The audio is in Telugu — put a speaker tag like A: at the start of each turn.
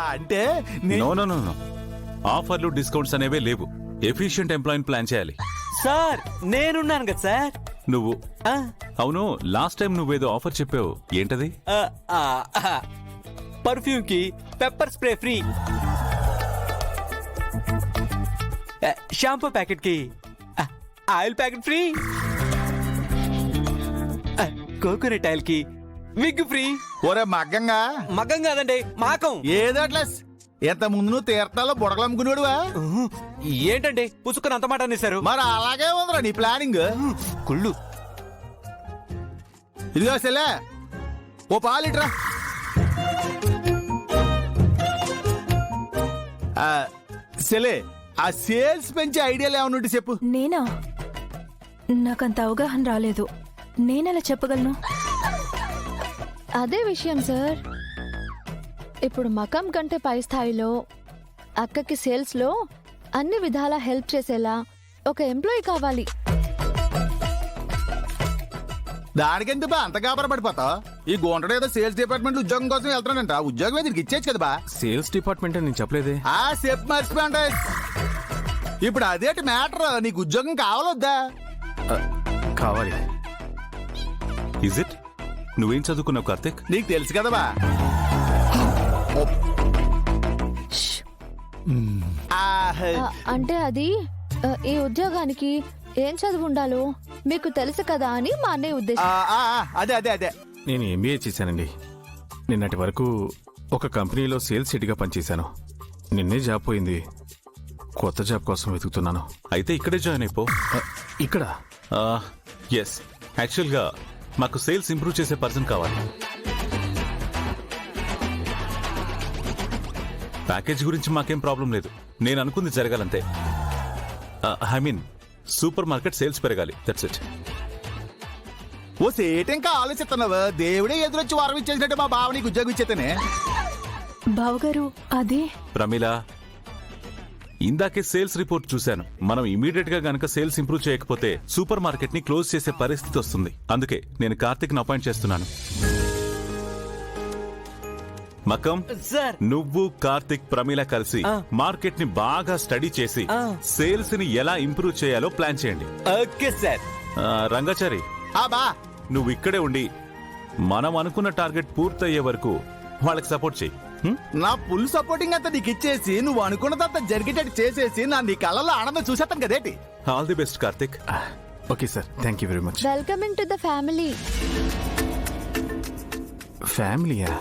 A: అంటే
B: నో నో నో నో, ఆఫర్లు డిస్కౌంట్స్ అనేవే లేవు. ఎఫిషియెంట్ ఎంప్లాయీని ప్లాన్ చేయాలి.
C: సార్ నేనున్నాను కదా సార్.
B: నువ్వు
C: ఆ,
B: అవును, లాస్ట్ టైం నువ్వేదో ఆఫర్ చెప్పావు, ఏంటది?
C: ఆ, ఆ, ఆ. పర్ఫ్యూమ్ కి pepper spray free, shampoo packet కి oil packet free, coconut oil కి విగ్ ఫ్రీ.
A: ఒరే మగ్గంగా
C: మగ్గం కాదండి, మాకం.
A: ఏదట్లా ఎంత ముందు నువ్వు తీర్థాల్లో బుడగలు అమ్ముకునేవాడువా?
C: ఏంటండి పుసుకుని అంత మాట అనేశారు?
A: మరి అలాగే ఉందిరా నీ ప్లానింగ్.
C: కుళ్ళు.
A: ఇదిగో సెల్లే, ఓ పాలిట్రా. సెలే, ఆ సేల్స్ పెంచే ఐడియాలు ఏమన్నా ఉంటే చెప్పు.
D: నేనా? నాకంత అవగాహన రాలేదు, నేనెలా చెప్పగలను?
E: అదే విషయం సార్. ఇప్పుడు మకం కంటే పై స్థాయిలో అక్కకి సేల్స్ లో అన్ని విధాలా హెల్ప్ చేసేలా ఒక ఎంప్లాయీ కావాలి.
A: దానికెందుకు బా అంత గాబర పడిపోతావు? ఈ గోంటడు ఏదో సేల్స్ డిపార్ట్మెంట్ ఉద్యోగం కోసం వెళ్తానంట. ఉద్యోగం దీనికి ఇచ్చేచ్చు కదా బా.
B: సేల్స్ డిపార్ట్మెంట్ నేను చెప్పలేదే.
A: చెప్పు మర్చిపోండి. ఇప్పుడు అదేంటి మ్యాటర్, నీకు ఉద్యోగం కావాలొద్దా?
B: కావాలి. Is it? నువ్వేం చదువుకున్నావు కార్తిక్?
A: నీకు తెలుసు కదా బా.
E: అంటే అది ఈ ఉద్యోగానికి ఏం చదువు ఉండాలో మీకు తెలుసు కదా అని మా అన్నయ్య ఉద్దేశం.
A: అదే అదే అదే
F: నేను ఎంబీఏ చేశానండి. నిన్నటి వరకు ఒక కంపెనీలో సేల్స్ హెడ్గా పనిచేశాను. నిన్నే జాబ్ పోయింది. కొత్త జాబ్ కోసం వెతుకుతున్నాను.
B: అయితే ఇక్కడే జాయిన్ అయిపో.
F: ఇక్కడ?
B: ఎస్, యాక్చువల్గా మాకు సేల్స్ ఇంప్రూవ్ చేసే పర్సన్ కావాలి. ప్యాకేజ్ గురించి మాకేం ప్రాబ్లం లేదు, నేను అనుకుంది జరగాలంతే. I mean super market sales పెరగాలి, దట్స్ ఇట్.
A: ఓ సేట్ ఇంకా ఆలోచిస్తున్నావు? దేవుడే ఎదురొచ్చి వారం ఇచ్చేసినట్టు మా బావ నీకు ఉద్యోగం ఇచ్చేతనే.
D: బావగారు అదే.
B: ప్రమీల, ఇందాకే సేల్స్ రిపోర్ట్ చూశాను. మనం ఇమీడియట్ గా గనక సేల్స్ ఇంప్రూవ్ చేయకపోతే సూపర్ మార్కెట్ ని క్లోజ్ చేసే పరిస్థితి వస్తుంది. అందుకే నేను కార్తిక్ ని అపాయింట్ చేస్తున్నాను. మకం,
C: సార్
B: నువ్వు కార్తిక్ ప్రమీల కలిసి మార్కెట్ ని బాగా స్టడీ చేసి సేల్స్ ని ఎలా ఇంప్రూవ్ చేయాలో ప్లాన్ చేయండి.
C: Okay sir.
B: రంగాచారి,
A: బా
B: నువ్వు ఇక్కడే ఉండి మనం అనుకున్న టార్గెట్ పూర్తయ్యే వరకు వాళ్ళకి సపోర్ట్ చేయి.
A: నా ఫుల్ సపోర్టింగ్ అంతా నీకు ఇచ్చేసి నువ్వు అనుకున్నదంతా జరిగేటట్టు చేసేసి నా నీ కళ్ళలో ఆనందం చూసేస్తాను కదేటి.
B: All the best Karthik.
F: Okay sir, thank you very much.
E: Welcoming to the family.
F: ఫ్యామిలీయా?